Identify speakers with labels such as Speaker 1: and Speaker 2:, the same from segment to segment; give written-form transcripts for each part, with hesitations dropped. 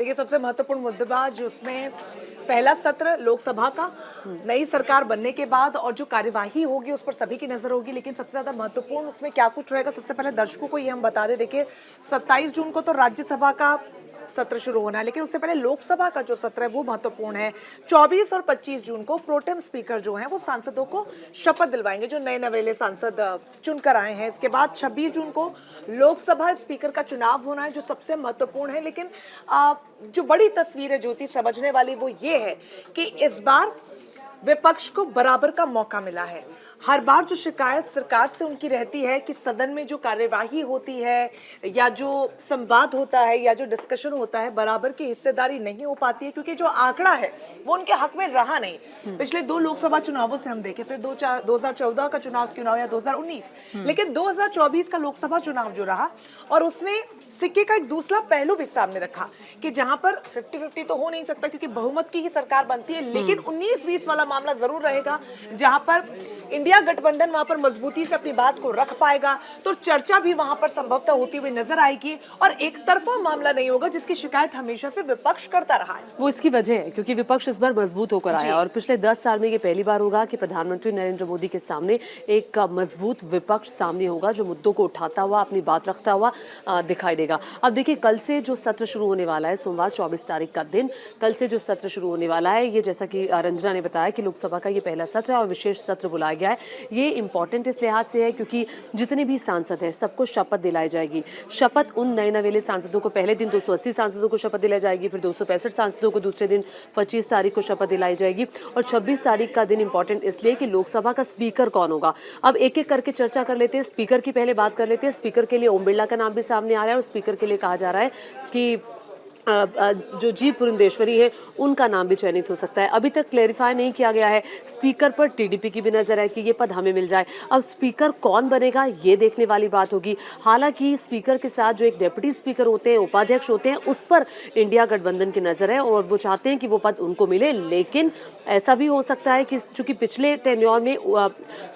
Speaker 1: देखिए, सबसे महत्वपूर्ण मुद्दा जो उसमें पहला सत्र लोकसभा का नई सरकार बनने के बाद और जो कार्यवाही होगी उस पर सभी की नजर होगी। लेकिन सबसे ज्यादा महत्वपूर्ण उसमें क्या कुछ रहेगा, सबसे पहले दर्शकों को ये हम बता दें। देखिए, 27 जून को तो राज्यसभा का सत्र शुरू होना है, लेकिन उससे पहले लोकसभा का जो सत्र है वो महत्वपूर्ण है। 24 और 25 जून को प्रोटेम स्पीकर जो हैं वो सांसदों को शपथ दिलवाएंगे, जो नए नवेले सांसद चुनकर आए हैं। इसके बाद 26 जून को लोकसभा स्पीकर का चुनाव होना है, जो सबसे महत्वपूर्ण है। लेकिन जो बड़ी तस्वीर है ज्योति समझने वाली वो ये है कि इस बार विपक्ष को बराबर का मौका मिला है। हर बार जो शिकायत सरकार से उनकी रहती है कि सदन में जो कार्यवाही होती है या जो संवाद होता है या जो डिस्कशन होता है, बराबर की हिस्सेदारी नहीं हो पाती है, क्योंकि जो आंकड़ा है वो उनके हक में रहा नहीं। पिछले 2 लोकसभा चुनावों से हम देखें, फिर 2014 का चुनाव क्यों ना हो या 2019, लेकिन 2024 का लोकसभा चुनाव जो रहा, और उसने सिक्के का एक दूसरा पहलू भी सामने रखा कि जहां पर 50-50 तो हो नहीं सकता क्योंकि बहुमत की ही सरकार बनती है, लेकिन 19-20 वाला मामला जरूर रहेगा जहां पर इंडिया गठबंधन वहां पर मजबूती से अपनी बात को रख पाएगा। तो चर्चा भी वहां पर संभवतः होती हुई नजर आएगी और एक तरफा मामला नहीं होगा, जिसकी शिकायत हमेशा से विपक्ष करता रहा है।
Speaker 2: वो इसकी वजह है क्योंकि विपक्ष इस बार मजबूत होकर आया और पिछले 10 साल में ये पहली बार होगा कि प्रधानमंत्री नरेंद्र मोदी के सामने एक मजबूत विपक्ष सामने होगा जो मुद्दों को उठाता हुआ, अपनी बात रखता हुआ दिखाई देगा। अब देखिए, कल से जो सत्र शुरू होने वाला है, सोमवार 24 तारीख का दिन, कल से जो सत्र शुरू होने वाला है, ये जैसा कि रंजना ने बताया कि लोकसभा का ये पहला सत्र है और विशेष सत्र बुलाया गया है। ये इंपॉर्टेंट इस लिहाज से है क्योंकि जितने भी सांसद हैं सबको शपथ दिलाई जाएगी। शपथ उन नए नवेले सांसदों को पहले दिन 280 सांसदों को शपथ दिलाई जाएगी, फिर 265 सांसदों को दूसरे दिन 25 तारीख को शपथ दिलाई जाएगी और 26 तारीख का दिन इंपॉर्टेंट इसलिए कि लोकसभा का स्पीकर कौन होगा। अब एक एक करके चर्चा कर लेते हैं। स्पीकर की पहले बात कर लेते हैं। स्पीकर के लिए ओम बिरला का नाम भी सामने आ रहा है और स्पीकर के लिए कहा जा रहा है कि जो जी पुरंदेश्वरी है उनका नाम भी चयनित हो सकता है। अभी तक क्लेरिफाई नहीं किया गया है। स्पीकर पर टीडीपी की भी नजर है कि ये पद हमें मिल जाए। अब स्पीकर कौन बनेगा ये देखने वाली बात होगी। हालांकि स्पीकर के साथ जो एक डेप्यूटी स्पीकर होते हैं, उपाध्यक्ष होते हैं, उस पर इंडिया गठबंधन की नजर है और वो चाहते हैं कि वो पद उनको मिले। लेकिन ऐसा भी हो सकता है कि चूंकि पिछले टेन्योर में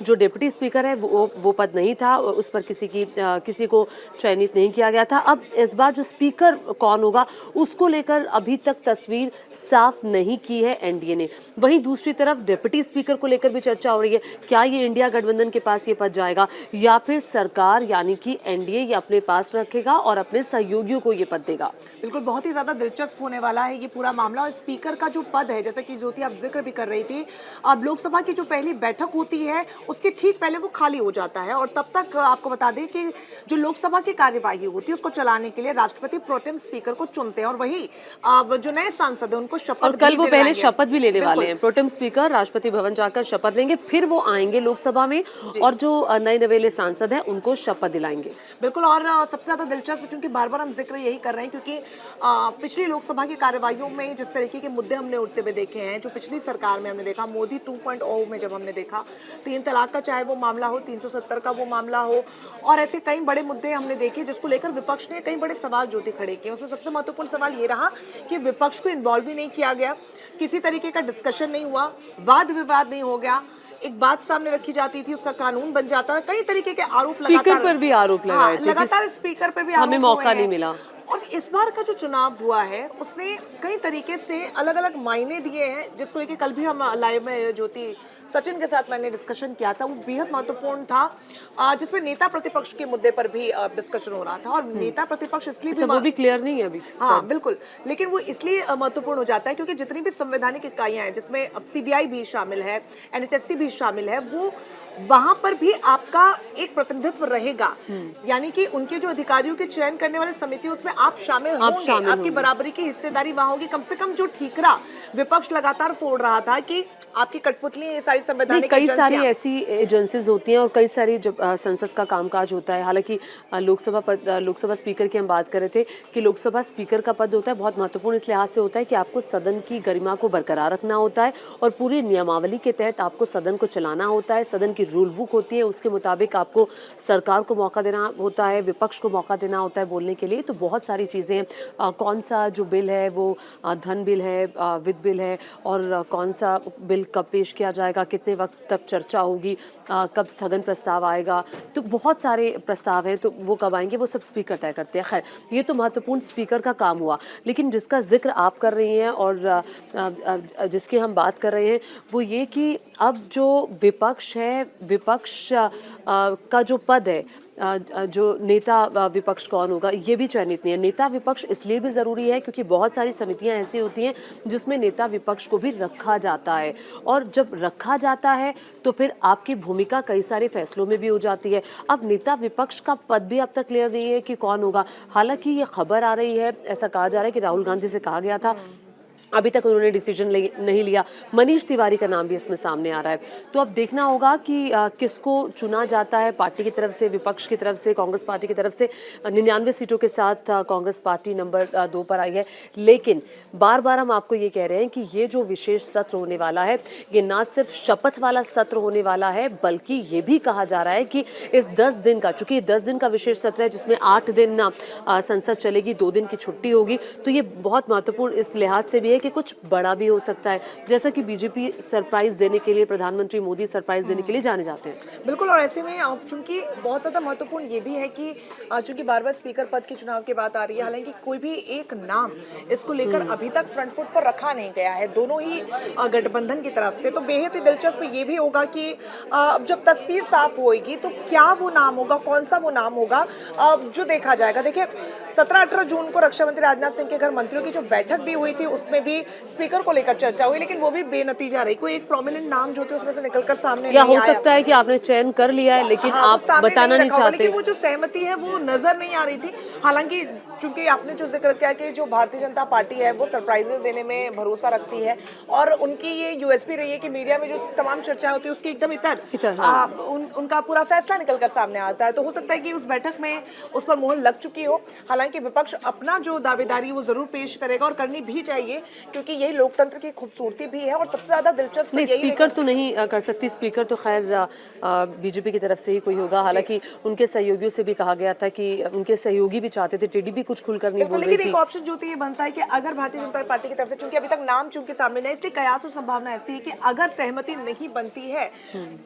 Speaker 2: जो डेप्यूटी स्पीकर है वो पद नहीं था, उस पर किसी को चयनित नहीं किया गया था। अब इस बार जो स्पीकर कौन होगा उसको लेकर अभी तक तस्वीर साफ नहीं की है एनडीए ने। वहीं दूसरी तरफ डिप्टी स्पीकर को लेकर भी चर्चा हो रही है। क्या ये इंडिया गठबंधन के पास ये पद जाएगा या फिर सरकार यानी कि एनडीए ये अपने पास रखेगा और अपने सहयोगियों को ये पद देगा?
Speaker 1: बिल्कुल, बहुत ही ज्यादा दिलचस्प होने वाला है ये पूरा मामला। और स्पीकर का जो पद है, जैसे कि ज्योति आप जिक्र भी कर रही थी, अब लोकसभा की जो पहली बैठक होती है उसके ठीक पहले वो खाली हो जाता है और तब तक आपको बता दें कि जो लोकसभा की कार्यवाही होती है उसको चलाने के लिए राष्ट्रपति प्रोटेम स्पीकर को चुनते हैं और वही जो नए सांसद है उनको शपथ,
Speaker 2: और कल वो पहले शपथ भी लेने वाले हैं। प्रोटेम स्पीकर राष्ट्रपति भवन जाकर शपथ लेंगे, फिर वो आएंगे लोकसभा में और जो नए नवेले सांसद हैं उनको शपथ दिलाएंगे।
Speaker 1: बिल्कुल, और सबसे ज्यादा दिलचस्प, क्योंकि बार बार हम जिक्र यही कर रहे हैं क्योंकि पिछली लोकसभा की कार्यवाहियों में जिस तरीके के मुद्दे हमने उठते हुए देखे हैं, जो पिछली सरकार में हमने देखा, मोदी 2.0 में जब हमने देखा 3 तलाक का चाहे वो मामला हो, 370 का वो मामला हो, और ऐसे कई बड़े मुद्दे हमने देखे जिसको लेकर विपक्ष ने कई बड़े सवाल ज्योति खड़े किए। उसमें सबसे महत्वपूर्ण सवाल ये रहा कि विपक्ष को इन्वॉल्व भी नहीं किया गया, किसी तरीके का डिस्कशन नहीं हुआ, वाद विवाद नहीं हो गया। एक बात सामने रखी जाती थी, उसका कानून बन जाता, कई तरीके के आरोप
Speaker 2: स्पीकर पर भी आरोप लगाए थे,
Speaker 1: लगातार स्पीकर पर भी
Speaker 2: हमें मौका नहीं मिला।
Speaker 1: और इस बार का जो चुनाव हुआ है उसने कई तरीके से अलग अलग मायने दिए हैं, जिसको लेके कल भी हम लाइव में ज्योति सचिन के साथ मैंने डिस्कशन किया था, वो बेहद महत्वपूर्ण था, जिसमें नेता प्रतिपक्ष के मुद्दे पर भी डिस्कशन हो रहा था। और नेता प्रतिपक्ष इसलिए
Speaker 2: वो भी क्लियर नहीं है अभी।
Speaker 1: हाँ बिल्कुल, लेकिन वो इसलिए महत्वपूर्ण हो जाता है क्योंकि जितनी भी संवैधानिक इकाइयां हैं, जिसमें अब सीबीआई भी शामिल है, एनएचएससी भी शामिल है, वो वहां पर भी आपका एक प्रतिनिधित्व रहेगा। यानी कि उनके जो अधिकारियों के चयन करने वाली समिति, उसमें आप शामिल होंगे, आपकी बराबरी की हिस्सेदारी वहां होगी। कम से कम जो ठीकरा विपक्ष लगातार फोड़ रहा था कि आपकी कठपुतली, ये सारी संवैधानिक
Speaker 2: कई सारी ऐसी एजेंसीज होती हैं और कई सारी जब संसद का कामकाज होता है। हालांकि लोकसभा स्पीकर की हम बात कर रहे थे कि लोकसभा स्पीकर का पद होता है बहुत महत्वपूर्ण इस लिहाज से होता है कि आपको सदन की गरिमा को बरकरार रखना होता है और पूरी नियमावली के तहत आपको सदन को चलाना होता है, सदन की रूल बुक होती है उसके मुताबिक आपको सरकार को मौका देना होता है, विपक्ष को मौका देना होता है बोलने के लिए। तो बहुत सारी चीज़ें हैं। कौन सा जो बिल है वो धन बिल है, वित्त बिल है, और कौन सा बिल कब पेश किया जाएगा, कितने वक्त तक चर्चा होगी, कब स्थगन प्रस्ताव आएगा, तो बहुत सारे प्रस्ताव हैं, तो वो कब आएंगे वो सब स्पीकर तय करते हैं। खैर, ये तो महत्वपूर्ण स्पीकर का काम हुआ, लेकिन जिसका जिक्र आप कर रही हैं और जिसकी हम बात कर रहे हैं वो ये कि अब जो विपक्ष है, विपक्ष का जो पद है, जो नेता विपक्ष कौन होगा ये भी चयनित नहीं है। नेता विपक्ष इसलिए भी ज़रूरी है क्योंकि बहुत सारी समितियां ऐसी होती हैं जिसमें नेता विपक्ष को भी रखा जाता है, और जब रखा जाता है तो फिर आपकी भूमिका कई सारे फैसलों में भी हो जाती है। अब नेता विपक्ष का पद भी अब तक क्लियर नहीं है कि कौन होगा। हालांकि ये खबर आ रही है, ऐसा कहा जा रहा है कि राहुल गांधी से कहा गया था, अभी तक उन्होंने डिसीजन नहीं लिया। मनीष तिवारी का नाम भी इसमें सामने आ रहा है। तो अब देखना होगा कि किसको चुना जाता है पार्टी की तरफ से, विपक्ष की तरफ से, कांग्रेस पार्टी की तरफ से। 99 सीटों के साथ कांग्रेस पार्टी नंबर 2 पर आई है। लेकिन बार बार हम आपको ये कह रहे हैं कि ये जो विशेष सत्र होने वाला है, ये ना सिर्फ शपथ वाला सत्र होने वाला है, बल्कि ये भी कहा जा रहा है कि इस 10 दिन का, चूंकि 10 दिन का विशेष सत्र है जिसमें 8 दिन संसद चलेगी, 2 दिन की छुट्टी होगी, तो ये बहुत महत्वपूर्ण इस लिहाज से भी है कि कुछ बड़ा भी हो सकता है, जैसा कि बीजेपी सरप्राइज देने के लिए, प्रधानमंत्री मोदी सरप्राइज देने के लिए जाने जाते हैं।
Speaker 1: बिल्कुल, और ऐसे में चूंकि बहुत ज्यादा महत्वपूर्ण ये भी है कि चूंकि बार बार स्पीकर पद के चुनाव की बात आ रही है, हालांकि कोई भी एक नाम इसको लेकर अभी तक फ्रंट फुट पर रखा नहीं गया है दोनों ही गठबंधन की तरफ से। तो बेहद ही दिलचस्प ये भी होगा कि जब तस्वीर साफ होगी तो क्या वो नाम होगा, कौन सा वो नाम होगा, जो देखा जाएगा। देखिए, 17-18 जून को रक्षा मंत्री राजनाथ सिंह के घर मंत्रियों की जो बैठक भी हुई थी उसमें भी स्पीकर को लेकर चर्चा हुई, लेकिन वो भी बेनतीजा रही। कोई एक प्रोमिनेंट नाम जो थे उसमें से निकलकर सामने
Speaker 2: या
Speaker 1: नहीं
Speaker 2: हो
Speaker 1: आया।
Speaker 2: सकता है कि आपने चयन कर लिया है लेकिन आप बताना नहीं चाहते।
Speaker 1: लेकिन वो जो सहमति है वो नजर नहीं आ रही थी। हालांकि चूंकि आपने जो जिक्र किया कि जो भारतीय जनता पार्टी है वो सरप्राइजेस देने में भरोसा रखती है, और उनकी ये यूएसपी रही है कि मीडिया में जो तमाम चर्चाएं होती है उसकी एकदम उनका पूरा फैसला निकलकर सामने आता है। तो हो सकता है कि उस बैठक में उस पर मोहर लग चुकी हो। हालांकि विपक्ष अपना जो दावेदारी वो जरूर पेश करेगा, और करनी भी चाहिए, क्योंकि यही लोकतंत्र की खूबसूरती भी है। और सबसे ज्यादा दिलचस्प
Speaker 2: नहीं, स्पीकर तो नहीं कर सकती, स्पीकर तो खैर बीजेपी की तरफ से ही कोई होगा। हालांकि उनके सहयोगियों से भी कहा गया था कि उनके सहयोगी भी चाहते थे, टीडीपी कुछ खुलकर नहीं बोल रही थी।
Speaker 1: लेकिन एक ऑप्शन जो ये बनता है कि अगर भारतीय जनता पार्टी की तरफ से, चूंकि अभी तक नाम चूंकि सामने नहीं, इसलिए कयास और संभावना ऐसी है कि अगर सहमति नहीं बनती है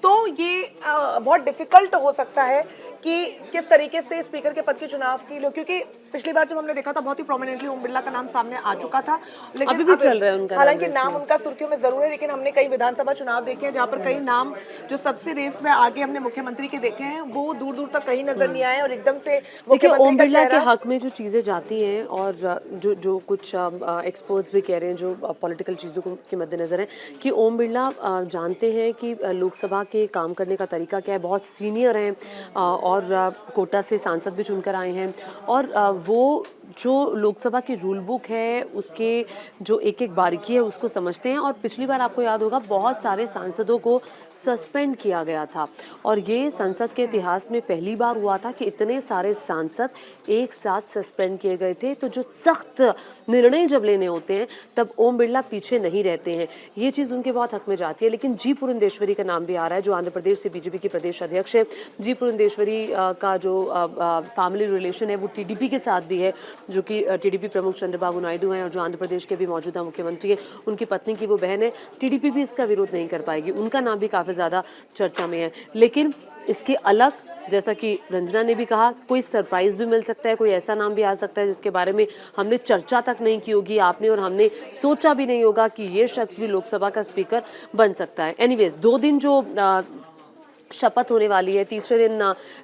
Speaker 1: तो ये बहुत डिफिकल्ट हो सकता है कि किस तरीके से स्पीकर के पद के चुनाव की लोग, क्योंकि पिछली बार जब हमने देखा था बहुत ही प्रोमिनेंटली ओम बिरला का नाम सामने आ चुका था, लेकिन
Speaker 2: अभी भी चल रहा है उनका,
Speaker 1: हालांकि नाम उनका सुर्खियों में जरूर है, लेकिन हमने कई विधानसभा चुनाव देखे हैं जहाँ पर कई नाम जो सबसे रेस में आगे हमने मुख्यमंत्री के देखे हैं वो दूर दूर तक कहीं नजर नहीं आए, और एकदम से
Speaker 2: देखिए ओम बिरला के हक में जो चीजें जाती हैं, और जो कुछ एक्सपर्ट्स भी कह रहे हैं जो पॉलिटिकल चीज़ों के मद्देनजर है, कि ओम बिरला जानते हैं कि लोकसभा के काम करने का तरीका क्या है, बहुत सीनियर हैं, और कोटा से सांसद भी चुनकर आए हैं, और वो जो लोकसभा की रूल बुक है उसके जो एक एक बारीकी है उसको समझते हैं। और पिछली बार आपको याद होगा बहुत सारे सांसदों को सस्पेंड किया गया था, और ये संसद के इतिहास में पहली बार हुआ था कि इतने सारे सांसद एक साथ सस्पेंड किए गए थे। तो जो सख्त निर्णय जब लेने होते हैं तब ओम बिरला पीछे नहीं रहते हैं, ये चीज़ उनके बहुत हक में जाती है। लेकिन जी पुरंदेश्वरी का नाम भी आ रहा है, जो आंध्र प्रदेश से बीजेपी की प्रदेश अध्यक्ष है। जी पुरंदेश्वरी का जो फैमिली रिलेशन है वो टीडीपी के साथ भी है, जो कि टीडीपी प्रमुख चंद्रबाबू नायडू हैं, और जो आंध्र प्रदेश के भी मौजूदा मुख्यमंत्री हैं, उनकी पत्नी की वो बहन है। टीडीपी भी इसका विरोध नहीं कर पाएगी, उनका नाम भी काफ़ी ज़्यादा चर्चा में है। लेकिन इसके अलग, जैसा कि रंजना ने भी कहा, कोई सरप्राइज भी मिल सकता है, कोई ऐसा नाम भी आ सकता है जिसके बारे में हमने चर्चा तक नहीं की होगी, आपने और हमने सोचा भी नहीं होगा कि ये शख्स भी लोकसभा का स्पीकर बन सकता है। एनीवेज, 2 दिन जो शपथ होने वाली है, तीसरे दिन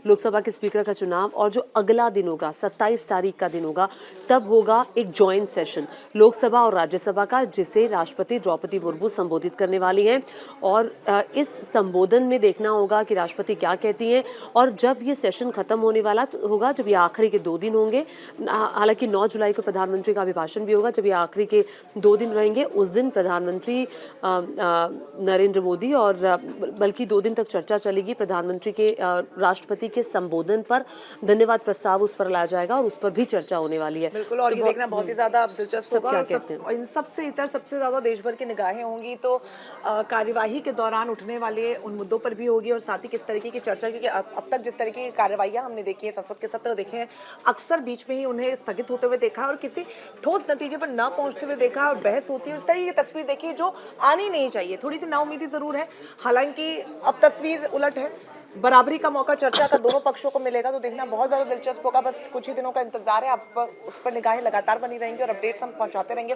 Speaker 2: लोकसभा के स्पीकर का चुनाव, और जो अगला दिन होगा 27 तारीख का दिन होगा, तब होगा एक जॉइंट सेशन लोकसभा और राज्यसभा का, जिसे राष्ट्रपति द्रौपदी मुर्मू संबोधित करने वाली हैं। और इस संबोधन में देखना होगा कि राष्ट्रपति क्या कहती हैं, और जब ये सेशन खत्म होने वाला होगा, जब ये आखिरी के 2 दिन होंगे, हालांकि 9 जुलाई को प्रधानमंत्री का अभिभाषण भी होगा, जब ये आखिरी के 2 दिन रहेंगे, उस दिन प्रधानमंत्री नरेंद्र मोदी, और बल्कि 2 दिन तक चर्चा चलेगी। प्रधानमंत्री के राष्ट्रपति के संबोधन पर धन्यवाद प्रस्ताव उस पर लाया जाएगा और उस पर भी चर्चा होने वाली है।
Speaker 1: बिल्कुल, और ये देखना बहुत ही ज्यादा दिलचस्प
Speaker 2: सब
Speaker 1: होगा।
Speaker 2: क्या
Speaker 1: और
Speaker 2: कहते हैं?
Speaker 1: और इन सबसे इतर सबसे ज्यादा देश भर की निगाहें होंगी तो कार्यवाही के दौरान उठने वाले उन मुद्दों पर भी होगी और साथ ही किस तरीके की चर्चा, क्योंकि अब तक जिस तरीके की कार्यवाहियां हमने देखी है, संसद के सत्र देखे हैं, अक्सर बीच में ही उन्हें स्थगित होते हुए देखा है और किसी ठोस नतीजे पर न पहुंचते हुए देखा है और बहस होती है। इस तरह की तस्वीर देखी है जो आनी नहीं चाहिए। थोड़ी सी नाउम्मीदी जरूर है, हालांकि अब तस्वीर उलट है, बराबरी का मौका चर्चा का दोनों पक्षों को मिलेगा तो देखना बहुत ज्यादा दिलचस्प होगा। बस कुछ ही दिनों का इंतजार है, अब उस पर निगाहें लगातार बनी रहेंगी और अपडेट्स हम पहुंचाते रहेंगे।